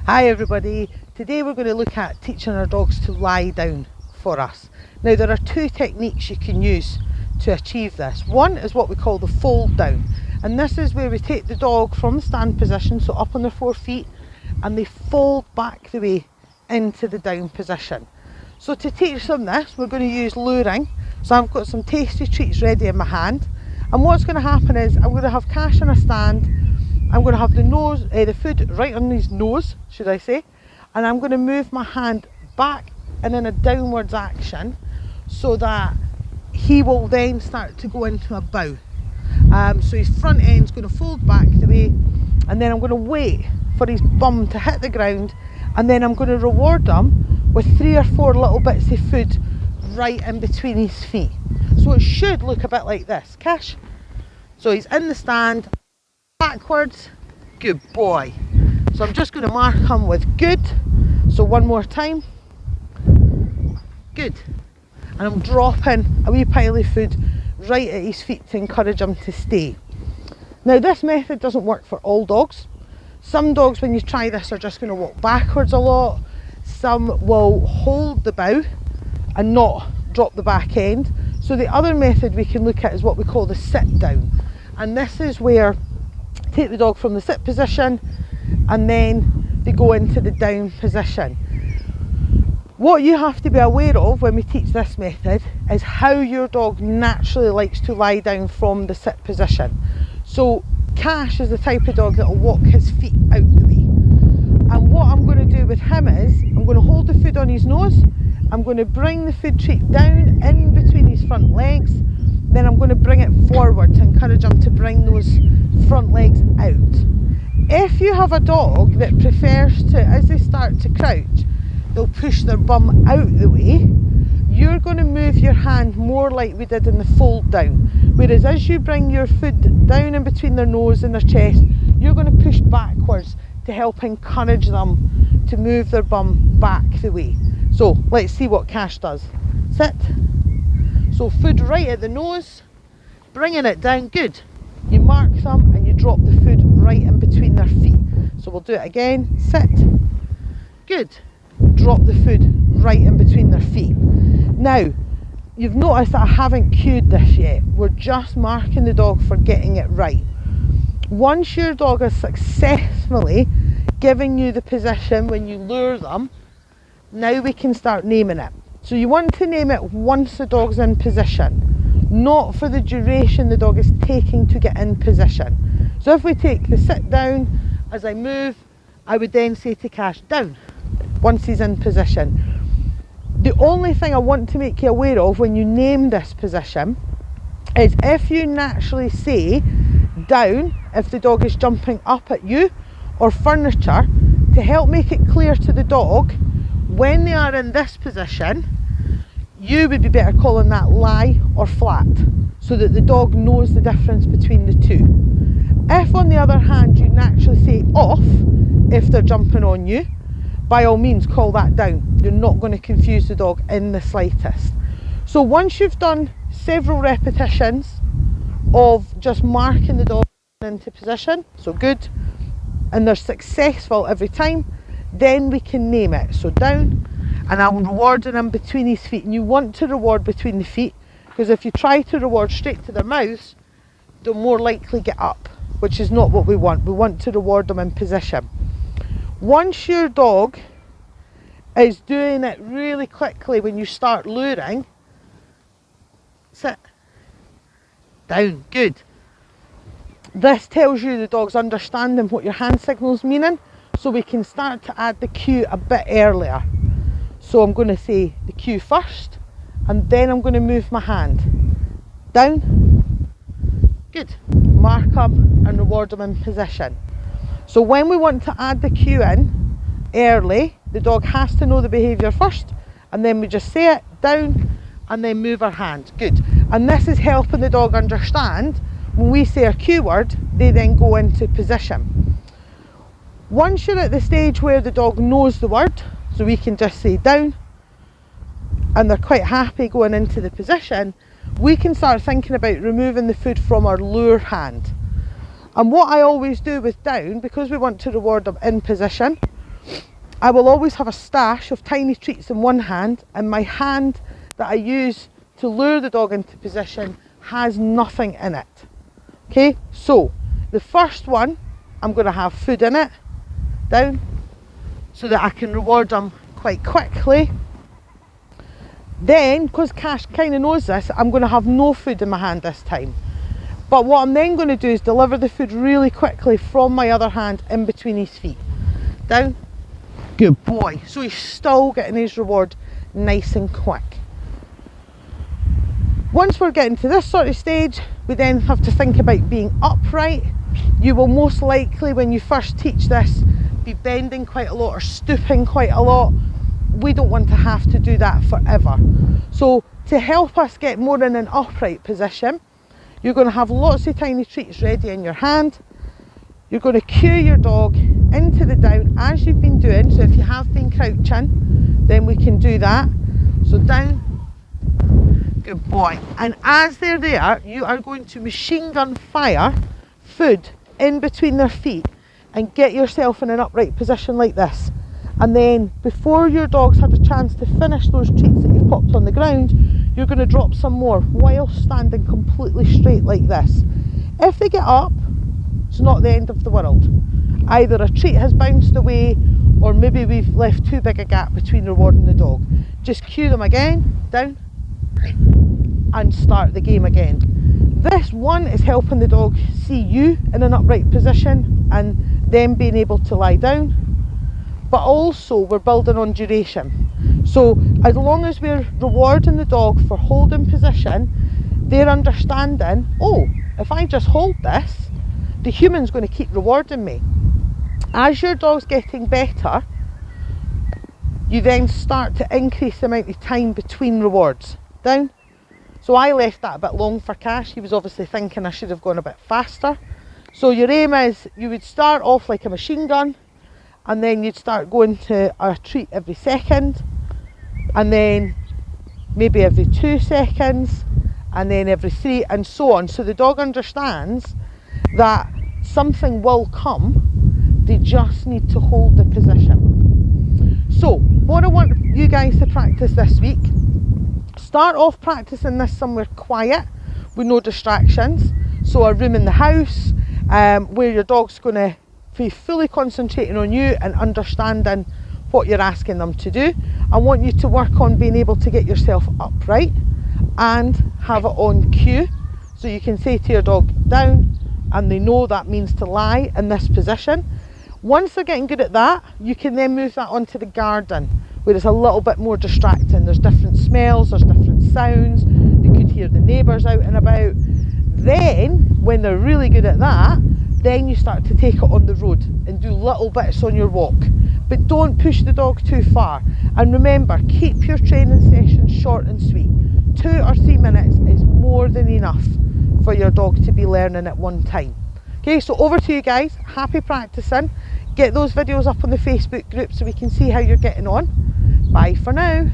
Hi everybody, today we're going to look at teaching our dogs to lie down for us. Now there are two techniques you can use to achieve this. One is what we call the fold down, and this is where we take the dog from the stand position, so up on their 4 feet, and they fold back the way into the down position. So to teach them this, we're going to use luring. So I've got some tasty treats ready in my hand, and what's going to happen is I'm going to have Cash in a stand. I'm going to have the food right on his nose, should I say, and I'm going to move my hand back and in a downwards action so that he will then start to go into a bow. So his front end's going to fold back the way, and then I'm going to wait for his bum to hit the ground, and then I'm going to reward him with 3 or 4 little bits of food right in between his feet. So it should look a bit like this. Cash. So he's in the stand, backwards, good boy. So I'm just going to mark him with good. So one more time, good. And I'm dropping a wee pile of food right at his feet to encourage him to stay. Now this method doesn't work for all dogs. Some dogs, when you try this, are just going to walk backwards a lot. Some will hold the bow and not drop the back end. So the other method we can look at is what we call the sit down, and this is where take the dog from the sit position and then they go into the down position. What you have to be aware of when we teach this method is how your dog naturally likes to lie down from the sit position. So Cash is the type of dog that will walk his feet out the way, and what I'm going to do with him is I'm going to hold the food on his nose, I'm going to bring the food treat down in between his front legs, then I'm going to bring it forward to encourage him to bring those front legs out. If you have a dog that prefers to, as they start to crouch, they'll push their bum out the way, you're going to move your hand more like we did in the fold down. Whereas as you bring your food down in between their nose and their chest, you're going to push backwards to help encourage them to move their bum back the way. So let's see what Cash does. Sit. So food right at the nose, bringing it down, good. You mark them and you drop the food right in between their feet. So we'll do it again, sit, good. Drop the food right in between their feet. Now, you've noticed that I haven't cued this yet. We're just marking the dog for getting it right. Once your dog is successfully giving you the position when you lure them, now we can start naming it. So you want to name it once the dog's in position, not for the duration the dog is taking to get in position. So if we take the sit down, as I move, I would then say to Cash, down, once he's in position. The only thing I want to make you aware of when you name this position is if you naturally say down if the dog is jumping up at you or furniture, to help make it clear to the dog when they are in this position, you would be better calling that lie or flat, so that the dog knows the difference between the two. If on the other hand you naturally say off if they're jumping on you, by all means call that down. You're not going to confuse the dog in the slightest. So once you've done several repetitions of just marking the dog into position, so good, and they're successful every time, then we can name it. So down, and I'm rewarding them between his feet, and you want to reward between the feet, because if you try to reward straight to their mouths, they'll more likely get up, which is not what we want. We want to reward them in position. Once your dog is doing it really quickly when you start luring, sit, down, good. This tells you the dog's understanding what your hand signal's meaning, so we can start to add the cue a bit earlier. So I'm going to say the cue first, and then I'm going to move my hand down, good. Mark them and reward them in position. So when we want to add the cue in early, the dog has to know the behaviour first, and then we just say it down and then move our hand, good. And this is helping the dog understand when we say a cue word, they then go into position. Once you're at the stage where the dog knows the word, so we can just say down, and they're quite happy going into the position, we can start thinking about removing the food from our lure hand. And what I always do with down, because we want to reward them in position, I will always have a stash of tiny treats in one hand, and my hand that I use to lure the dog into position has nothing in it. Okay, so the first one, I'm going to have food in it, down, so that I can reward them quite quickly. Then, because Cash kind of knows this, I'm going to have no food in my hand this time. But what I'm then going to do is deliver the food really quickly from my other hand in between his feet. Down. Good boy. So he's still getting his reward nice and quick. Once we're getting to this sort of stage, we then have to think about being upright. You will most likely, when you first teach this, be bending quite a lot or stooping quite a lot. We don't want to have to do that forever. So to help us get more in an upright position, you're going to have lots of tiny treats ready in your hand. You're going to cue your dog into the down as you've been doing. So if you have been crouching, then we can do that. So down, good boy. And as they're there, you are going to machine gun fire food in between their feet and get yourself in an upright position like this. And then before your dog's had a chance to finish those treats that you've popped on the ground, you're going to drop some more while standing completely straight like this. If they get up, it's not the end of the world. Either a treat has bounced away, or maybe we've left too big a gap between rewarding the dog. Just cue them again, down, and start the game again. This one is helping the dog see you in an upright position and them being able to lie down. But also we're building on duration. So as long as we're rewarding the dog for holding position, they're understanding, oh, if I just hold this, the human's going to keep rewarding me. As your dog's getting better, you then start to increase the amount of time between rewards. Down. So I left that a bit long for Cash. He was obviously thinking I should have gone a bit faster. So your aim is you would start off like a machine gun, and then you'd start going to a treat every second, and then maybe every 2 seconds, and then every 3, and so on. So the dog understands that something will come, they just need to hold the position. So what I want you guys to practice this week, start off practicing this somewhere quiet with no distractions. So a room in the house where your dog's going to be fully concentrating on you and understanding what you're asking them to do. I want you to work on being able to get yourself upright and have it on cue, so you can say to your dog down, and they know that means to lie in this position. Once they're getting good at that, you can then move that onto the garden, where it's a little bit more distracting. There's different smells, there's different sounds, they could hear the neighbours out and about. Then when they're really good at that, then you start to take it on the road and do little bits on your walk, but don't push the dog too far. And remember, keep your training sessions short and sweet. 2 or 3 minutes is more than enough for your dog to be learning at one time. Okay, so over to you guys. Happy practicing. Get those videos up on the Facebook group so we can see how you're getting on. Bye for now.